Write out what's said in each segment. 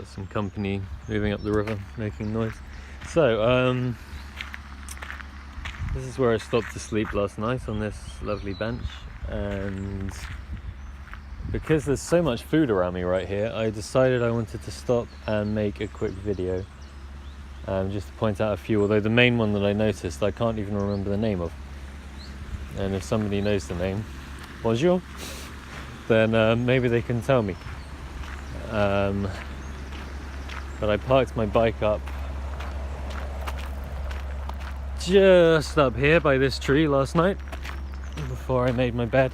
Got some company moving up the river, making noise. So, this is where I stopped to sleep last night, on this lovely bench, and because there's so much food around me right here, I decided I wanted to stop and make a quick video, just to point out a few, although the main one that I noticed I can't even remember the name of, and if somebody knows the name, bonjour, then maybe they can tell me. But I parked my bike up just up here by this tree last night before I made my bed.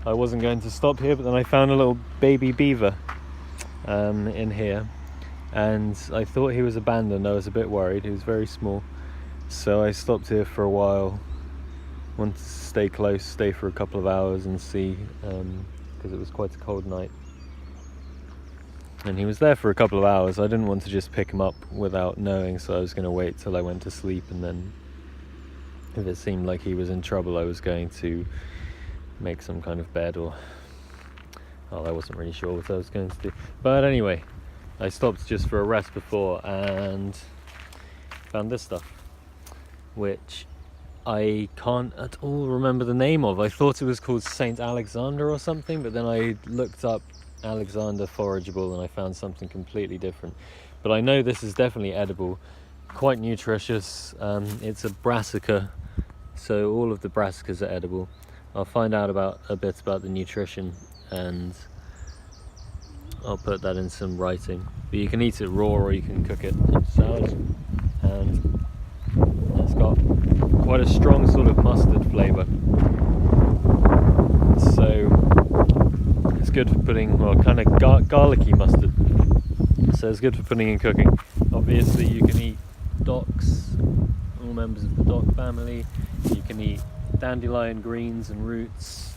I wasn't going to stop here, but then I found a little baby beaver in here, and I thought he was abandoned. I was a bit worried. He was very small, so I stopped here for a while. Wanted to stay close, stay for a couple of hours and see, because it was quite a cold night. And he was there for a couple of hours. I didn't want to just pick him up without knowing, so I was going to wait till I went to sleep, and then if it seemed like he was in trouble, I was going to make some kind of bed, or I wasn't really sure what I was going to do. But anyway, I stopped just for a rest before and found this stuff, which I can't at all remember the name of. I thought it was called Saint Alexander or something, but then I looked up Alexander forageable and I found something completely different. But I know this is definitely edible, quite nutritious. It's a brassica, so all of the brassicas are edible. I'll find out a bit about the nutrition, and I'll put that in some writing. But you can eat it raw or you can cook it in salad, and it's got quite a strong sort of mustard flavour. So it's good for putting, well, kind of garlicky mustard. So it's good for putting in cooking. Obviously you can eat docks, all members of the dock family. You can eat dandelion greens and roots.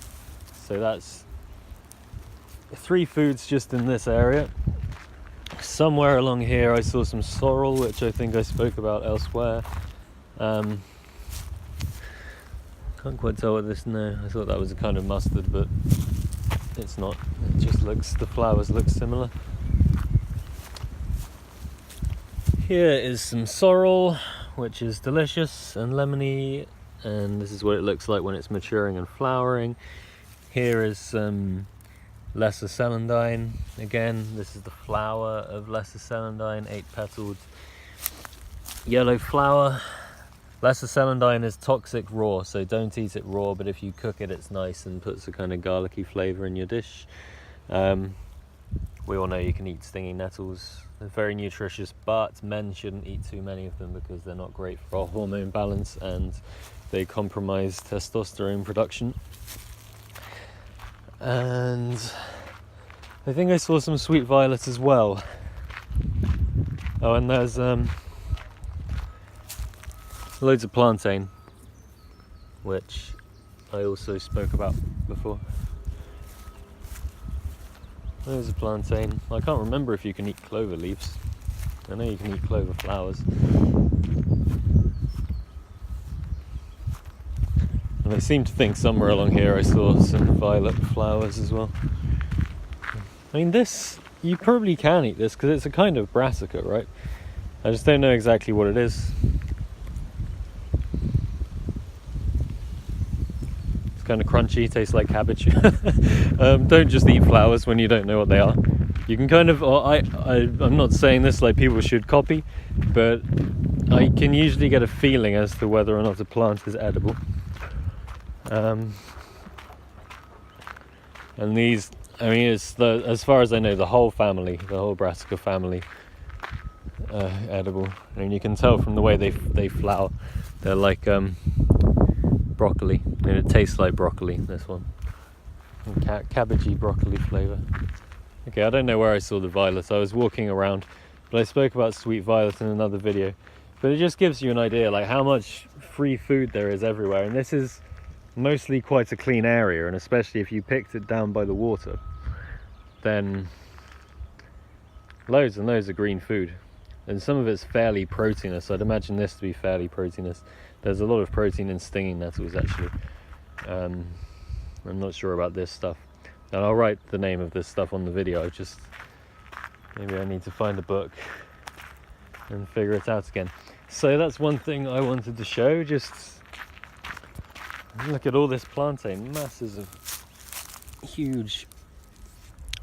So that's 3 foods just in this area. Somewhere along here I saw some sorrel, which I think I spoke about elsewhere. Can't quite tell what this, no, I thought that was a kind of mustard, but it's not. It just looks, the flowers look similar. Here is some sorrel, which is delicious and lemony, and this is what it looks like when it's maturing and flowering. Here is some lesser celandine. Again, this is the flower of lesser celandine, 8-petaled yellow flower. Lesser celandine is toxic raw, so don't eat it raw, but if you cook it, it's nice and puts a kind of garlicky flavour in your dish. We all know you can eat stinging nettles. They're very nutritious, but men shouldn't eat too many of them because they're not great for our hormone balance and they compromise testosterone production. And I think I saw some sweet violet as well. Oh, and there's loads of plantain, which I also spoke about before. There's a plantain. I can't remember if you can eat clover leaves. I know you can eat clover flowers. And I seem to think somewhere along here I saw some violet flowers as well. I mean, this, you probably can eat this because it's a kind of brassica, right? I just don't know exactly what it is. Kind of crunchy, tastes like cabbage. Don't just eat flowers when you don't know what they are. You can kind of, I'm not saying this like people should copy, but I can usually get a feeling as to whether or not a plant is edible. And these, I mean, it's as far as I know, the whole family, the whole brassica family, edible. And you can tell from the way they flower. They're like broccoli, and it tastes like broccoli, this one. Cabbagey broccoli flavour. Okay, I don't know where I saw the violet. I was walking around, but I spoke about sweet violet in another video. But it just gives you an idea like how much free food there is everywhere, and this is mostly quite a clean area, and especially if you picked it down by the water, then loads and loads of green food. And some of it's fairly proteinous. I'd imagine this to be fairly proteinous. There's a lot of protein in stinging nettles, actually. I'm not sure about this stuff. And I'll write the name of this stuff on the video. I've just Maybe I need to find a book and figure it out again. So that's one thing I wanted to show. Just look at all this plantain, masses of huge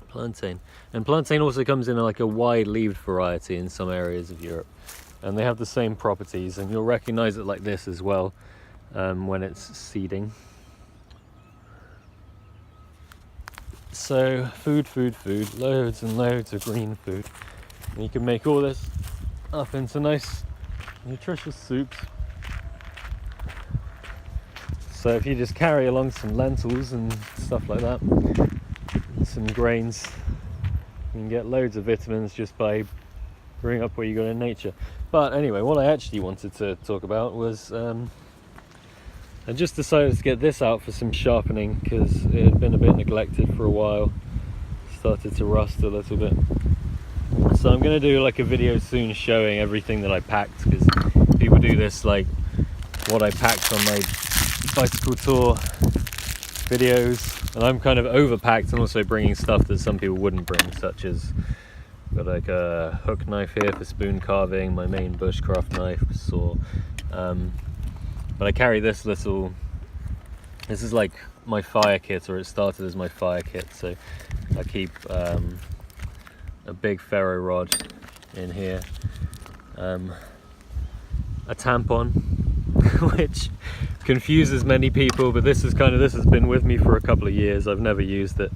plantain. And plantain also comes in like a wide-leaved variety in some areas of Europe, and they have the same properties, and you'll recognize it like this as well when it's seeding. So food, loads and loads of green food. And you can make all this up into nice nutritious soups. So if you just carry along some lentils and stuff like that, some grains, you can get loads of vitamins just by brewing up what you got in nature. But anyway, what I actually wanted to talk about was I just decided to get this out for some sharpening because it had been a bit neglected for a while. Started to rust a little bit. So I'm going to do like a video soon showing everything that I packed, because people do this, like what I packed on my bicycle tour videos, and I'm kind of overpacked and also bringing stuff that some people wouldn't bring, such as got like a hook knife here for spoon carving, my main bushcraft knife, saw. But I carry this little, this is like my fire kit, or it started as my fire kit. So I keep a big ferro rod in here, a tampon, which confuses many people, but this has been with me for a couple of years. I've never used it.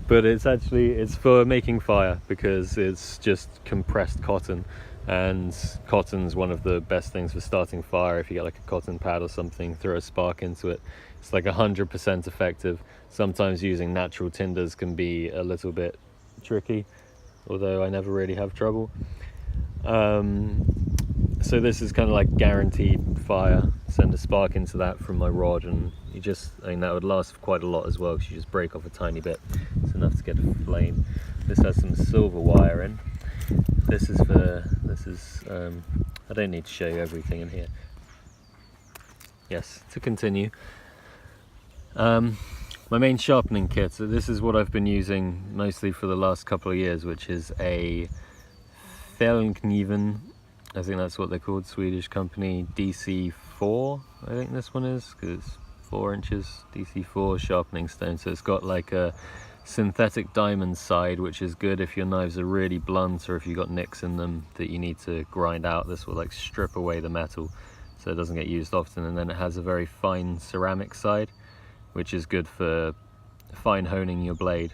But it's for making fire, because it's just compressed cotton, and cotton's one of the best things for starting fire. If you get like a cotton pad or something, throw a spark into it, it's like 100% effective. Sometimes using natural tinders can be a little bit tricky, although I never really have trouble. So this is kind of like guaranteed fire. Send a spark into that from my rod, and that would last quite a lot as well, because you just break off a tiny bit. It's enough to get a flame. This has some silver wire in. I don't need to show you everything in here. Yes, to continue. My main sharpening kit, so this is what I've been using mostly for the last couple of years, which is a Fällkniven, I think that's what they're called, Swedish company, DC4, I think this one is, because it's 4 inches, DC4 sharpening stone. So it's got like a synthetic diamond side, which is good if your knives are really blunt, or if you've got nicks in them that you need to grind out. This will like strip away the metal so it doesn't get used often. And then it has a very fine ceramic side, which is good for fine honing your blade.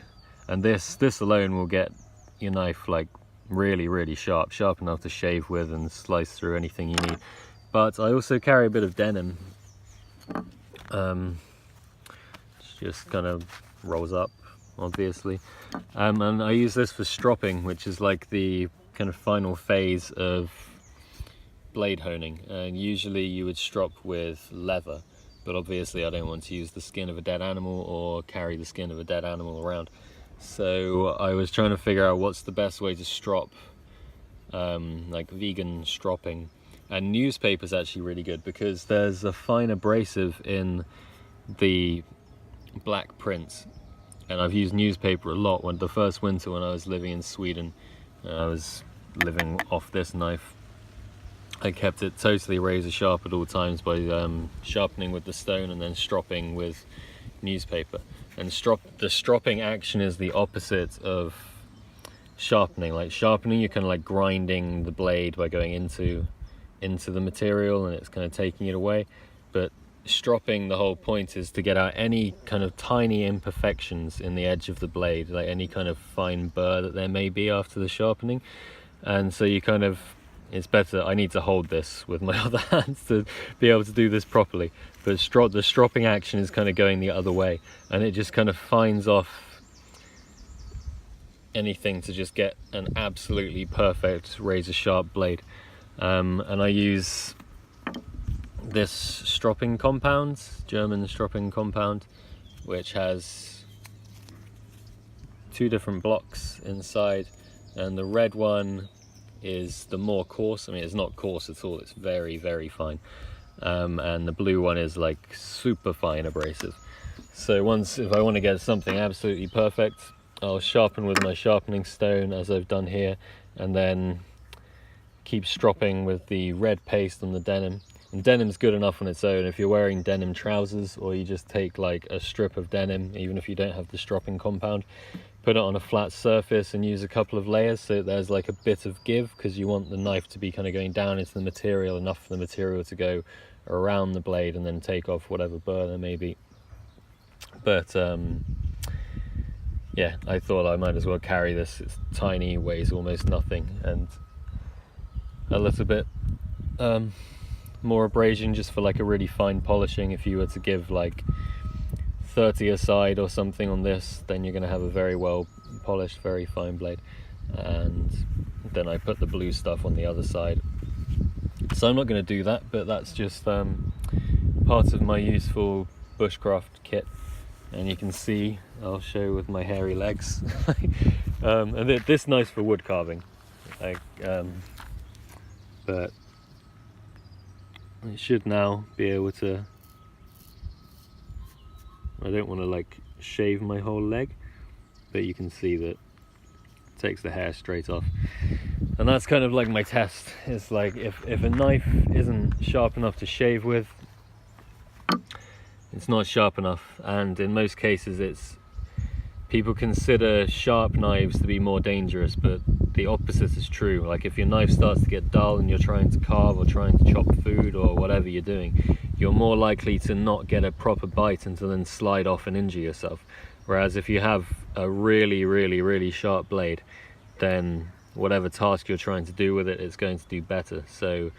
And this alone will get your knife like really sharp enough to shave with and slice through anything you need. But I also carry a bit of denim. Just kind of rolls up, obviously, and I use this for stropping, which is like the kind of final phase of blade honing. And usually you would strop with leather, but obviously I don't want to use the skin of a dead animal or carry the skin of a dead animal around. So I was trying to figure out what's the best way to strop, like vegan stropping. And newspaper is actually really good, because there's a fine abrasive in the black print. And I've used newspaper a lot. When the first winter when I was living in Sweden, I was living off this knife. I kept it totally razor sharp at all times by sharpening with the stone and then stropping with newspaper. And the stropping action is the opposite of sharpening. Like sharpening, you're kind of like grinding the blade by going into the material, and it's kind of taking it away. But stropping, the whole point is to get out any kind of tiny imperfections in the edge of the blade, like any kind of fine burr that there may be after the sharpening. And so you kind of, it's better, I need to hold this with my other hands to be able to do this properly. But the stropping action is kind of going the other way, and it just kind of fines off anything to just get an absolutely perfect razor sharp blade. And I use this stropping compound, German stropping compound, which has 2 different blocks inside, and the red one is the more coarse. I mean, it's not coarse at all, it's very fine. And the blue one is like super fine abrasive. So if I want to get something absolutely perfect, I'll sharpen with my sharpening stone as I've done here, and then keep stropping with the red paste on the denim. And denim's good enough on its own. If you're wearing denim trousers, or you just take like a strip of denim, even if you don't have the stropping compound, put it on a flat surface and use a couple of layers so that there's like a bit of give, because you want the knife to be kind of going down into the material, enough for the material to go around the blade and then take off whatever burr there may be. But yeah, I thought I might as well carry this. It's tiny, weighs almost nothing, and a little bit more abrasion just for like a really fine polishing. If you were to give like 30 aside or something on this, then you're going to have a very well polished, very fine blade. And then I put the blue stuff on the other side. So I'm not going to do that, but that's just part of my useful bushcraft kit. And you can see, I'll show with my hairy legs. And this nice for wood carving, like, but it should now be able to. I don't want to like shave my whole leg, but you can see that it takes the hair straight off. And that's kind of like my test. It's like if a knife isn't sharp enough to shave with, it's not sharp enough. And in most cases, people consider sharp knives to be more dangerous, but the opposite is true. Like if your knife starts to get dull and you're trying to carve or trying to chop food or whatever you're doing, you're more likely to not get a proper bite and to then slide off and injure yourself. Whereas if you have a really, really, really sharp blade, then whatever task you're trying to do with it, it's going to do better. So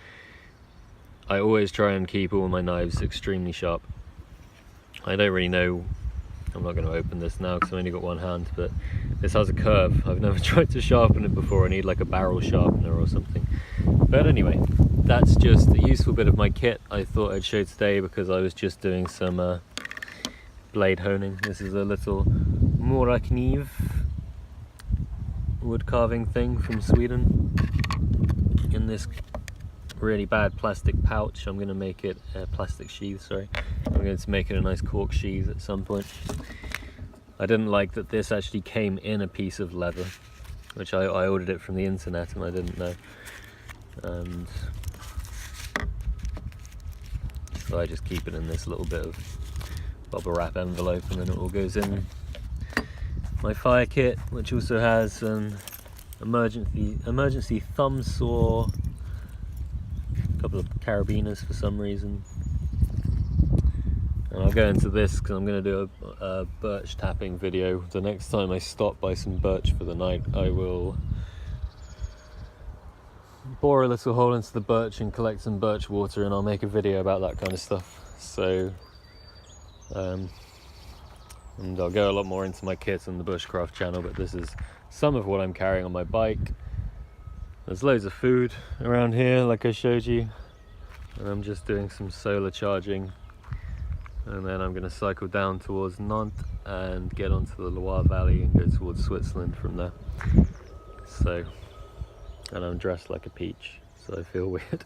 I always try and keep all my knives extremely sharp. I don't really know, I'm not going to open this now because I've only got one hand, but this has a curve. I've never tried to sharpen it before. I need like a barrel sharpener or something. But anyway, that's just a useful bit of my kit I thought I'd show today because I was just doing some blade honing. This is a little morakniv wood carving thing from Sweden in this really bad plastic pouch. I'm going to make it a plastic sheath, sorry. I'm going to make it a nice cork sheath at some point. I didn't like that this actually came in a piece of leather, which I ordered it from the internet and I didn't know. And so I just keep it in this little bit of bubble wrap envelope, and then it all goes in my fire kit, which also has an emergency thumb saw, a couple of carabiners for some reason. And I'll go into this because I'm going to do a birch tapping video. The next time I stop by some birch for the night, I will bore a little hole into the birch and collect some birch water, and I'll make a video about that kind of stuff. So and I'll go a lot more into my kit on the Bushcraft channel, but this is some of what I'm carrying on my bike. There's loads of food around here like I showed you, and I'm just doing some solar charging, and then I'm going to cycle down towards Nantes and get onto the Loire Valley and go towards Switzerland from there. So, and I'm dressed like a peach, so I feel weird.